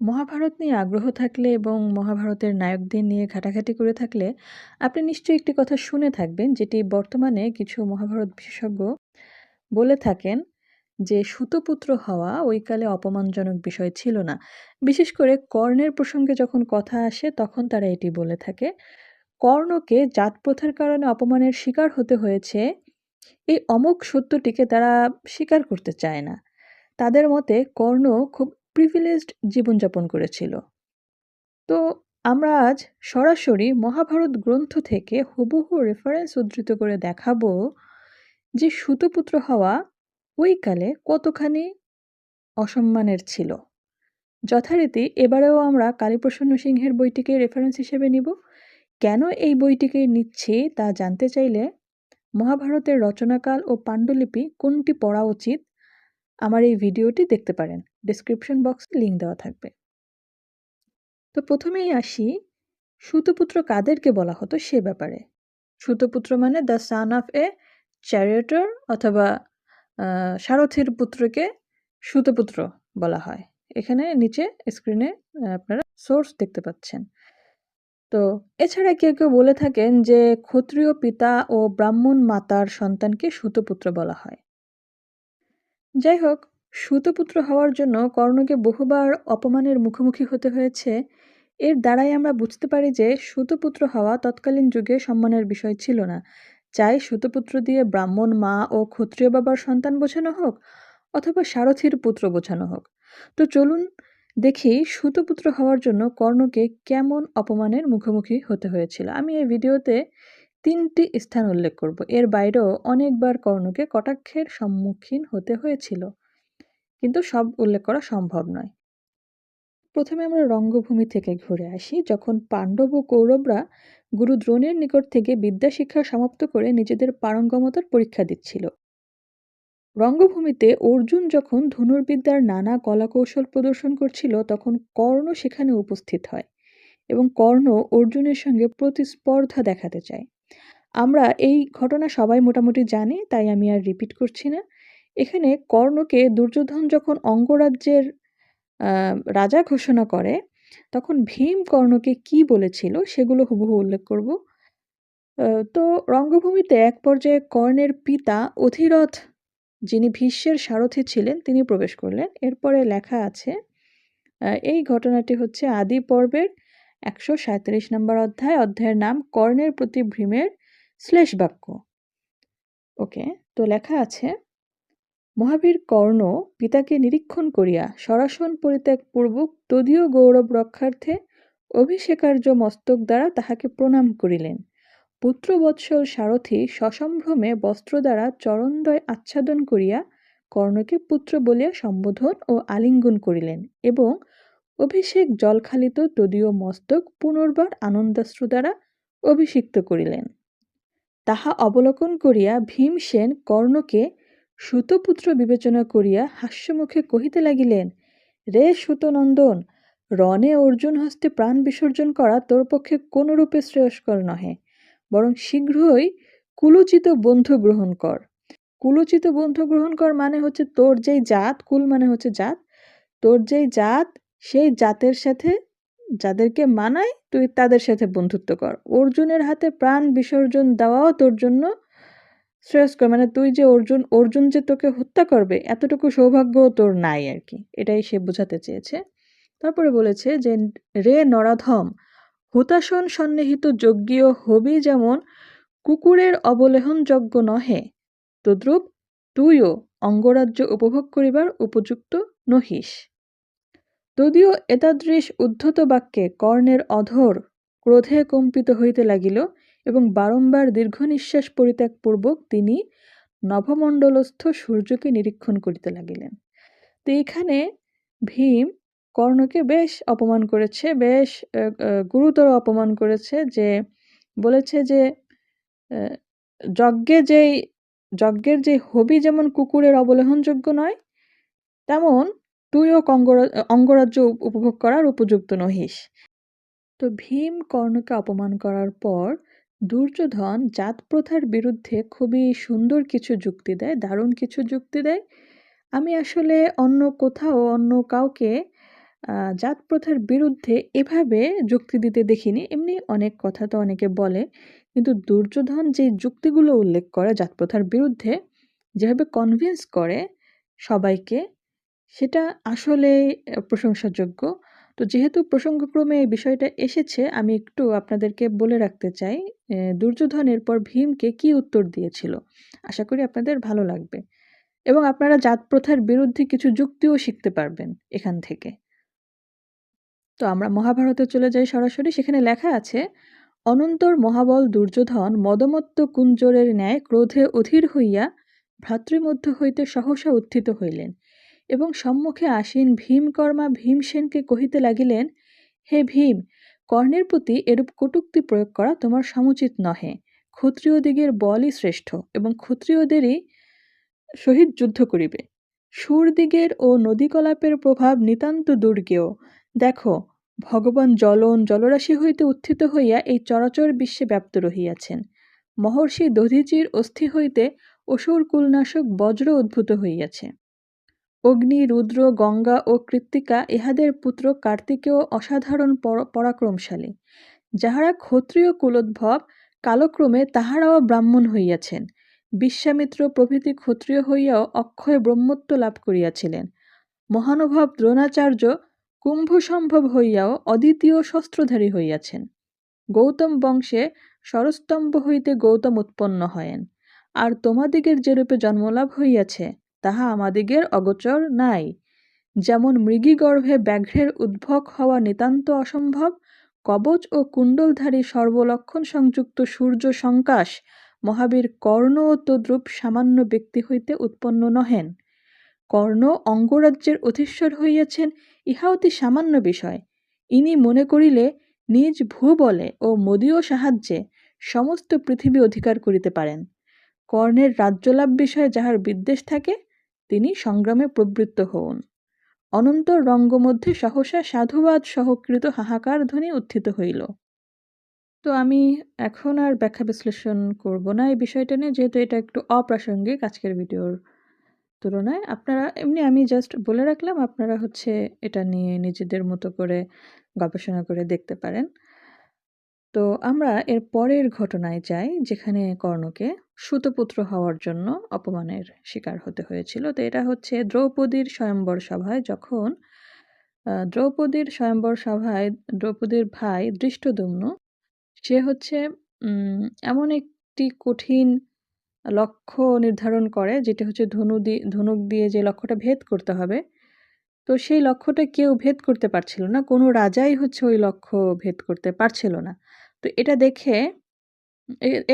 মহাভারত নিয়ে আগ্রহ থাকলে এবং মহাভারতের নায়কদের নিয়ে ঘাটাঘাটি করে থাকলে আপনি নিশ্চয়ই একটি কথা শুনে থাকবেন, যেটি বর্তমানে কিছু মহাভারত বিশেষজ্ঞ বলে থাকেন যে সুতপুত্র হওয়া ওই কালে অপমানজনক বিষয় ছিল না। বিশেষ করে কর্ণের প্রসঙ্গে যখন কথা আসে তখন তারা এটি বলে থাকে। কর্ণকে জাতপ্রথার কারণে অপমানের শিকার হতে হয়েছে, এই অমোঘ সত্যটিকে তারা স্বীকার করতে চায় না। তাদের মতে কর্ণ খুব প্রিভিলেজড জীবনযাপন করেছিল। তো আমরা আজ সরাসরি মহাভারত গ্রন্থ থেকে হুবহু রেফারেন্স উদ্ধৃত করে দেখাবো যে সুতপুত্র হওয়া ওই কালে কতখানি অসম্মানের ছিল। যথারীতি এবারেও আমরা কালীপ্রসন্ন সিংহের বইটিকে রেফারেন্স হিসেবে নিব। কেন এই বইটিকে নিচ্ছি তা জানতে চাইলে মহাভারতের রচনাকাল ও পাণ্ডুলিপি কোনটি পড়া উচিত আমার এই ভিডিওটি দেখতে পারেন, ডেসক্রিপশন বক্সে লিঙ্ক দেওয়া থাকবে। তো প্রথমেই আসি সুতপুত্র কাদেরকে বলা হতো সে ব্যাপারে। সুতপুত্র মানে দ্য সান অফ এ চ্যারিয়টর অথবা সারথীর পুত্রকে সুতপুত্র বলা হয়। এখানে নিচে স্ক্রিনে আপনারা সোর্স দেখতে পাচ্ছেন। তো এছাড়া কেউ কেউ বলে থাকেন যে ক্ষত্রিয় পিতা ও ব্রাহ্মণ মাতার সন্তানকে সুতপুত্র বলা হয়। যাই হোক, সুতপুত্র হওয়ার জন্য কর্ণকে বহুবার অপমানের মুখোমুখি হতে হয়েছে। এর দ্বারাই আমরা বুঝতে পারি যে সুতপুত্র হওয়া তৎকালীন যুগে সম্মানের বিষয় ছিল না। চাই সুতপুত্র দিয়ে ব্রাহ্মণ মা ও ক্ষত্রিয় বাবার সন্তান বোঝানো হোক অথবা সারথীর পুত্র বোঝানো হোক। তো চলুন দেখি সুতপুত্র হওয়ার জন্য কর্ণকে কেমন অপমানের মুখোমুখি হতে হয়েছিল। আমি এই ভিডিওতে 3টি স্থান উল্লেখ করব। এর বাইরেও অনেকবার কর্ণকে কটাক্ষের সম্মুখীন হতে হয়েছিল, কিন্তু সব উল্লেখ করা সম্ভব নয়। প্রথমে আমরা রঙ্গভূমি থেকে ঘুরে আসি। যখন পাণ্ডব ও কৌরবরা গুরু দ্রোণের নিকট থেকে বিদ্যা শিক্ষা সমাপ্ত করে নিজেদের পারঙ্গমতার পরীক্ষা দিচ্ছিল, রঙ্গভূমিতে অর্জুন যখন ধনুর্বিদ্যার নানা কলাকৌশল প্রদর্শন করছিল তখন কর্ণ সেখানে উপস্থিত হয় এবং কর্ণ অর্জুনের সঙ্গে প্রতিস্পর্ধা দেখাতে চায়। আমরা এই ঘটনা সবাই মোটামুটি জানি, তাই আমি আর রিপিট করছি না। এখানে কর্ণকে দুর্যোধন যখন অঙ্গরাজ্যের রাজা ঘোষণা করে তখন ভীম কর্ণকে কি বলেছিল সেগুলো হুবহু উল্লেখ করব। তো রঙ্গভূমিতে এক পর্যায়ে কর্ণের পিতা অধিরথ, যিনি ভীষ্মের সারথি ছিলেন, তিনি প্রবেশ করলেন। এরপরে লেখা আছে, এই ঘটনাটি হচ্ছে আদি পর্বের 137 নম্বর অধ্যায়ের নাম কর্ণের প্রতি ভীমের শ্লেষ বাক্য। ওকে, তো লেখা আছে, মহাবীর কর্ণ পিতাকে নিরীক্ষণ করিয়া সরাসন পরিত্যাগপূর্বক তদীয় গৌরব রক্ষার্থে অভিষেকার্য মস্তক দ্বারা তাহাকে প্রণাম করিলেন। পুত্রবৎসল সারথি সসম্ভ্রমে বস্ত্র দ্বারা চরণদ্বয় আচ্ছাদন করিয়া কর্ণকে পুত্র বলিয়া সম্বোধন ও আলিঙ্গন করিলেন এবং অভিষেক জলখালিত তদীয় মস্তক পুনর্বার আনন্দাশ্রু দ্বারা অভিষিক্ত করিলেন। তাহা অবলোকন করিয়া ভীমসেন কর্ণকে সুতপুত্র বিবেচনা করিয়া হাস্যমুখে কহিতে লাগিলেন, রে সুতনন্দন, রণে অর্জুন হস্তে প্রাণ বিসর্জন করা তোর পক্ষে কোনরূপে শ্রেয়স্কর নহে, বরং শীঘ্রই কুলোচিত বন্ধু গ্রহণ কর। কুলোচিত বন্ধু গ্রহণ কর মানে হচ্ছে তোর যেই জাত, কুল মানে হচ্ছে জাত, তোর যেই জাত সেই জাতের সাথে যাদেরকে মানায় তুই তাদের সাথে বন্ধুত্ব কর। অর্জুনের হাতে প্রাণ বিসর্জন দেওয়াও তোর জন্য শ্রেয়স্কর, মানে তুই যে অর্জুন যে তোকে হত্যা করবে এতটুকু সৌভাগ্য তোর নাই আর কি, এটাই সে বোঝাতে চেয়েছে। তারপরে বলেছে যে রে নরাধম, হুতাসন সন্নিহিত যজ্ঞীয় হবি যেমন কুকুরের অবলেহনযোগ্য নহে, তদ্রূপ তুইও অঙ্গরাজ্য উপভোগ করিবার উপযুক্ত নহিস। যদিও এতাদৃশ উদ্ধত বাক্যে কর্ণের অধর ক্রোধে কম্পিত হইতে লাগিল এবং বারংবার দীর্ঘ নিঃশ্বাস পরিত্যাগপূর্বক তিনি নভমণ্ডলস্থ সূর্যকে নিরীক্ষণ করিতে লাগিলেন। তো এখানে ভীম কর্ণকে বেশ অপমান করেছে, বেশ গুরুতর অপমান করেছে। যে বলেছে যে যজ্ঞের যে হবি যেমন কুকুরের অবলেহনযোগ্য নয়, তেমন তুইও অঙ্গরাজ্য উপভোগ করার উপযুক্ত নহিস। তো ভীম কর্ণকে অপমান করার পর দুর্যোধন জাতপ্রথার বিরুদ্ধে খুবই সুন্দর কিছু যুক্তি দেয়, দারুণ কিছু যুক্তি দেয়। আমি আসলে অন্য কোথাও অন্য কাউকে জাত প্রথার বিরুদ্ধে এভাবে যুক্তি দিতে দেখিনি। এমনি অনেক কথা তো অনেকে বলে। কিন্তু দুর্যোধন যে যুক্তিগুলো উল্লেখ করে জাত প্রথার বিরুদ্ধে, যেভাবে কনভিন্স করে সবাইকে, সেটা আসলেই প্রশংসাযোগ্য। তো যেহেতু প্রসঙ্গক্রমে এই বিষয়টা এসেছে, আমি একটু আপনাদেরকে বলে রাখতে চাই, দুর্যোধন এরপর ভীমকে কি উত্তর দিয়েছিল। আশা করি আপনাদের ভালো লাগবে এবং আপনারা জাত প্রথার বিরুদ্ধে কিছু যুক্তিও শিখতে পারবেন এখান থেকে। তো আমরা মহাভারতে চলে যাই সরাসরি। সেখানে লেখা আছে, অনন্তর মহাবল দুর্যোধন মদমত্ত কুঞ্জরের ন্যায় ক্রোধে অধীর হইয়া ভ্রাতৃমধ্য হইতে সহসা উত্থিত হইলেন এবং সম্মুখে আসীন ভীমকর্মা ভীমসেনকে কহিতে লাগিলেন, হে ভীম, কর্ণের প্রতি এরূপ কটূক্তি প্রয়োগ করা তোমার সমুচিত নহে। ক্ষত্রিয়দিগের বলই শ্রেষ্ঠ এবং ক্ষত্রিয়দেরই সহিত যুদ্ধ করিবে। শূরদিগের ও নদীকলাপের প্রভাব নিতান্ত দুর্গেয়। দেখো, ভগবান জলরাশি হইতে উত্থিত হইয়া এই চরাচর বিশ্বে ব্যাপ্ত রহিয়াছেন। মহর্ষি দধীচির অস্থি হইতে অসুর কুলনাশক বজ্র উদ্ভূত হইয়াছে। অগ্নি, রুদ্র, গঙ্গা ও কৃত্তিকা ইহাদের পুত্র কার্তিকেয় অসাধারণ পরাক্রমশালী। যাহারা ক্ষত্রিয় কুলোদ্ভব, কালক্রমে তাহারাও ব্রাহ্মণ হইয়াছেন। বিশ্বামিত্র প্রভৃতি ক্ষত্রিয় হইয়াও অক্ষয় ব্রহ্মত্ব লাভ করিয়াছিলেন। মহানুভব দ্রোণাচার্য কুম্ভসম্ভব হইয়াও অদ্বিতীয় শস্ত্রধারী হইয়াছেন। গৌতম বংশে সরস্তম্ভ হইতে গৌতম উৎপন্ন হয়েন। আর তোমাদিগের যেরূপে জন্মলাভ হইয়াছে তাহা আমাদিগের অগোচর নাই। যেমন মৃগীগর্ভে ব্যাঘ্রের উদ্ভব হওয়া নিতান্ত অসম্ভব, কবচ ও কুণ্ডলধারী সর্বলক্ষণ সংযুক্ত সূর্য সংকাশ মহাবীর কর্ণ ও তদ্রূপ সামান্য ব্যক্তি হইতে উৎপন্ন নহেন। কর্ণ অঙ্গরাজ্যের অধীশ্বর হইয়াছেন, ইহা অতি সামান্য বিষয়। ইনি মনে করিলে নিজ ভূবলে ও মদীয় সাহায্যে সমস্ত পৃথিবী অধিকার করিতে পারেন। কর্ণের রাজ্যলাভ বিষয়ে যাহার বিদ্বেষ থাকে তিনি সংগ্রামে প্রবৃত্ত হউন। অনন্তর রঙ্গমধ্যে সহসা সাধুবাদ সহকৃত হাহাকার ধ্বনি উত্থিত হইল। তো আমি এখন আর ব্যাখ্যা বিশ্লেষণ করব না এই বিষয়টা নিয়ে, যেহেতু এটা একটু অপ্রাসঙ্গিক আজকের ভিডিওর তুলনায়। আপনারা এমনি আমি জাস্ট বলে রাখলাম, আপনারা এটা নিয়ে নিজেদের মতো করে গবেষণা করে দেখতে পারেন। তো আমরা এর পরের ঘটনায় যাই, যেখানে কর্ণকে সুতপুত্র হওয়ার জন্য অপমানের শিকার হতে হয়েছিল। তো এটা দ্রৌপদীর স্বয়ম্বর সভায়, যখন দ্রৌপদীর ভাই ধৃষ্টদ্যুম্ন, সে এমন একটি কঠিন লক্ষ্য নির্ধারণ করে, যেটা ধনুক দিয়ে যে লক্ষ্যটা ভেদ করতে হবে। তো সেই লক্ষ্যটা কেউ ভেদ করতে পারছিল না, কোনো রাজাই ওই লক্ষ্য ভেদ করতে পারছিল না। তো এটা দেখে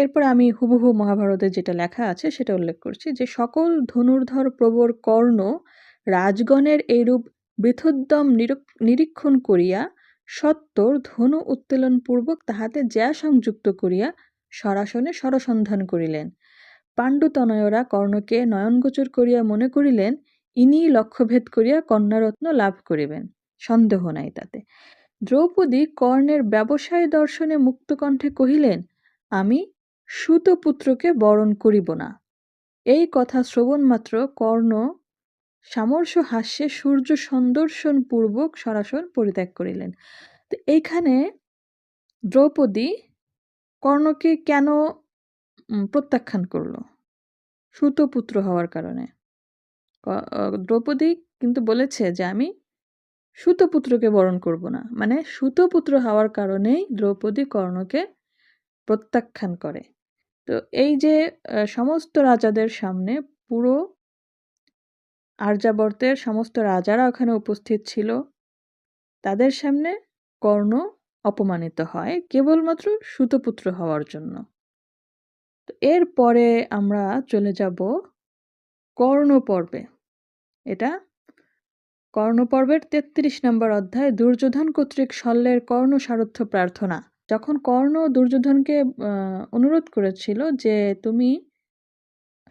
এরপর আমি হুবহু মহাভারতে যেটা লেখা আছে সেটা উল্লেখ করছি, যে সকল ধনুর্ধর প্রবর কর্ণ রাজগণের এইরূপ বৃথোদ্যম নিরীক্ষণ করিয়া সত্বর ধনু উত্তোলনপূর্বক তাহাতে জ্যা সংযুক্ত করিয়া সরাসনে সরসন্ধান করিলেন। পাণ্ডুতনয়রা কর্ণকে নয়নগোচর করিয়া মনে করিলেন, ইনিই লক্ষ্যভেদ করিয়া কন্যারত্ন লাভ করিবেন, সন্দেহ নাই তাতে। দ্রৌপদী কর্ণের ব্যবসায় দর্শনে মুক্তকণ্ঠে কহিলেন, আমি সুতপুত্রকে বরণ করিব না। এই কথা শ্রবণমাত্র কর্ণ সামর্ষ হাস্যে সূর্য সন্দর্শন পূর্বক সরাসন পরিত্যাগ করিলেন। তো এইখানে দ্রৌপদী কর্ণকে কেন প্রত্যাখ্যান করল? সুতপুত্র হওয়ার কারণে। দ্রৌপদী কিন্তু বলেছে যে আমি সুতপুত্রকে বরণ করব না, মানে সুতপুত্র হওয়ার কারণেই দ্রৌপদী কর্ণকে প্রত্যাখ্যান করে। তো এই যে সমস্ত রাজাদের সামনে, পুরো আর্যাবর্তের সমস্ত রাজারা ওখানে উপস্থিত ছিল, তাদের সামনে কর্ণ অপমানিত হয় কেবলমাত্র সুতপুত্র হওয়ার জন্য। তো এরপরে আমরা চলে যাব কর্ণ পর্বে। এটা কর্ণ পর্বের ৩৩ নম্বর অধ্যায়, দুর্যোধন কর্তৃক শল্যের কর্ণ সারথ্য প্রার্থনা। যখন কর্ণ দুর্যোধনকে অনুরোধ করেছিল যে তুমি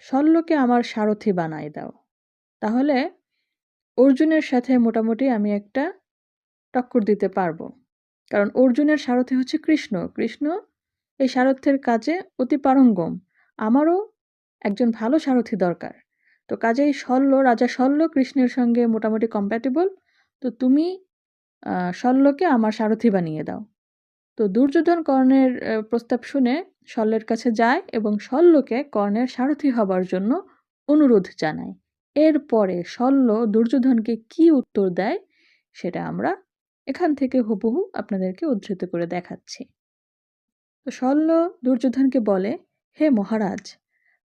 শল্যকে আমার সারথি বানাই দাও, তাহলে অর্জুনের সাথে মোটামুটি আমি একটা টক্কর দিতে পারবো, কারণ অর্জুনের সারথি কৃষ্ণ। কৃষ্ণ এই সারথ্যের কাজে অতি পারঙ্গম। আমারও একজন ভালো সারথি দরকার। তো কাজেই রাজা শল্য কৃষ্ণের সঙ্গে মোটামুটি কম্প্যাটেবল। তো তুমি শল্যকে আমার সারথি বানিয়ে দাও। তো দুর্যোধন কর্ণের প্রস্তাব শুনে শল্যের কাছে যায় এবং শল্যকে কর্ণের সারথি হবার জন্য অনুরোধ জানায়। এরপরে শল্য দুর্যোধনকে কি উত্তর দেয় সেটা আমরা এখান থেকে হুবহু আপনাদেরকে উদ্ধৃত করে দেখাচ্ছি। তো শল্য দুর্যোধনকে বলে, হে মহারাজ,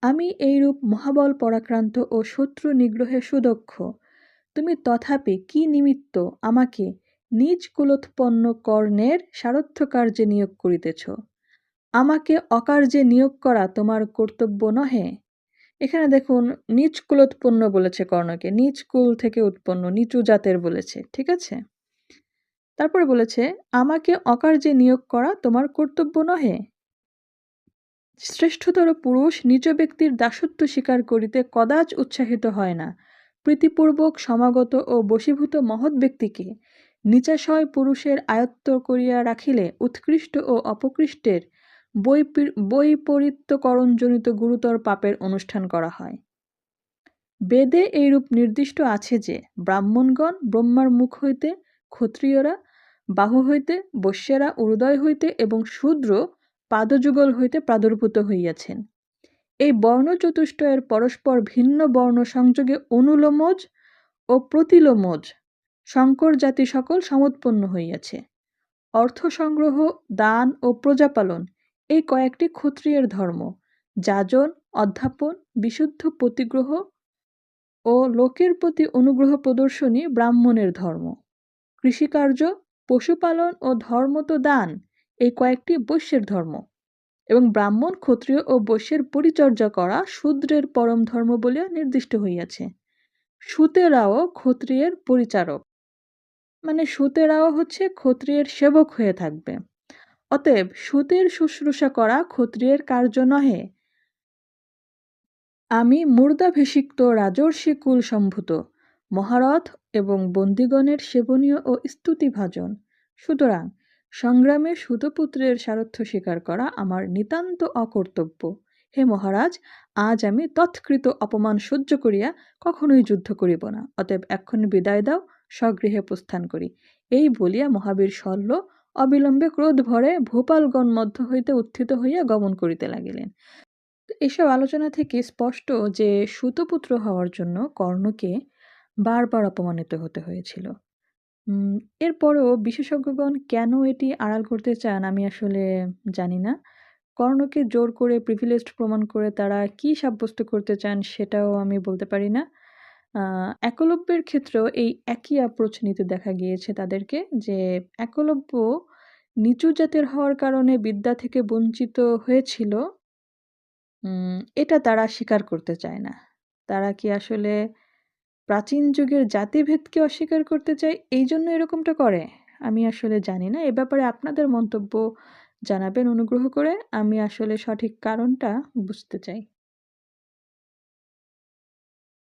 আমি এইরূপ মহাবল পরাক্রান্ত ও শত্রু নিগ্রহে সুদক্ষ, তুমি তথাপি কি নিমিত্ত আমাকে নিজ কুলোৎপন্ন কর্ণের সারথ্য কার্যে নিয়োগ করিতেছ? আমাকে অকার্যে নিয়োগ করা তোমার কর্তব্য নহে। এখানে দেখুন, নিজ কুলোৎপন্ন বলেছে কর্ণকে, নিজ কুল থেকে উৎপন্ন, নিচু জাতের বলেছে, ঠিক আছে? তারপরে বলেছে, আমাকে অকার্যে নিয়োগ করা তোমার কর্তব্য নহে। শ্রেষ্ঠতর পুরুষ নিজ ব্যক্তির দাসত্ব স্বীকার করিতে কদাচ উৎসাহিত হয় না। প্রীতিপূর্বক সমাগত ও বশীভূত মহৎ ব্যক্তিকে নিচাশয় পুরুষের আয়ত্ত করিয়া রাখিলে উৎকৃষ্ট ও অপকৃষ্টের বৈপরীত্যকরণজনিত গুরুতর পাপের অনুষ্ঠান করা হয়। বেদে এইরূপ নির্দিষ্ট আছে যে ব্রাহ্মণগণ ব্রহ্মার মুখ হইতে, ক্ষত্রিয়রা বাহু হইতে, বৈশ্যেরা উদয় হইতে এবং শূদ্র পাদযুগল হইতে প্রাদুর্ভূত হইয়াছেন। এই বর্ণচতুষ্টয়ের পরস্পর ভিন্ন বর্ণ সংযোগে অনুলোমজ ও প্রতিলোমজ শঙ্কর জাতি সকল সমুৎপন্ন হইয়াছে। অর্থ সংগ্রহ, দান ও প্রজাপালন এই কয়েকটি ক্ষত্রিয়ের ধর্ম। যাজন, অধ্যাপন, বিশুদ্ধ প্রতিগ্রহ ও লোকের প্রতি অনুগ্রহ প্রদর্শনী ব্রাহ্মণের ধর্ম। কৃষিকার্য, পশুপালন ও ধর্মত দান এই কয়েকটি বৈশ্যের ধর্ম এবং ব্রাহ্মণ, ক্ষত্রিয় ও বৈশ্যের পরিচর্যা করা শূদ্রের পরম ধর্ম বলিয়া নির্দিষ্ট হইয়াছে। সুতেরাও ক্ষত্রিয়ের পরিচারক, মানে সুতেরাও হচ্ছে ক্ষত্রিয়ের সেবক হয়ে থাকবে। অতএব সুতের শুশ্রূষা করা ক্ষত্রিয়ের কার্য নহে। আমি মূর্ধাভিষিক্ত রাজর্ষি কুল সম্ভূত মহারথ এবং বন্দিগণের সেবনীয় ও স্তুতিভাজন। সুতরাং সংগ্রামে সুতপুত্রের সারথ্য স্বীকার করা আমার নিতান্ত অকর্তব্য। হে মহারাজ, আজ আমি তৎকৃত অপমান সহ্য করিয়া কখনোই যুদ্ধ করিব না। অতএব এক্ষণে বিদায় দাও, স্বগৃহে প্রস্থান করি। এই বলিয়া মহাবীর শল্য অবিলম্বে ক্রোধ ভরে ভূপালগণ মধ্য হইতে উত্থিত হইয়া গমন করিতে লাগিলেন। এসব আলোচনা থেকে স্পষ্ট যে সুতপুত্র হওয়ার জন্য কর্ণকে বারবার অপমানিত হতে হয়েছিল। এরপরেও বিশেষজ্ঞগণ কেন এটি আড়াল করতে চান আমি আসলে জানি না। কর্ণকে জোর করে প্রিভিলেজড প্রমাণ করে তারা কি সাব্যস্ত করতে চান সেটাও আমি বলতে পারি না। একলব্যের ক্ষেত্রেও এই একই অ্যাপ্রোচ নিতে দেখা গিয়েছে তাদেরকে, যে একলব্য নিচু জাতের হওয়ার কারণে বিদ্যা থেকে বঞ্চিত হয়েছিল, এটা তারা স্বীকার করতে চায় না। তারা কি আসলে প্রাচীন যুগের জাতিভেদকে অস্বীকার করতে চায়, এইজন্য এরকমটা করে? আমি আসলে জানি না। এ ব্যাপারে আপনাদের মন্তব্য জানাবেন অনুগ্রহ করে। আমি আসলে সঠিক কারণটা বুঝতে চাই।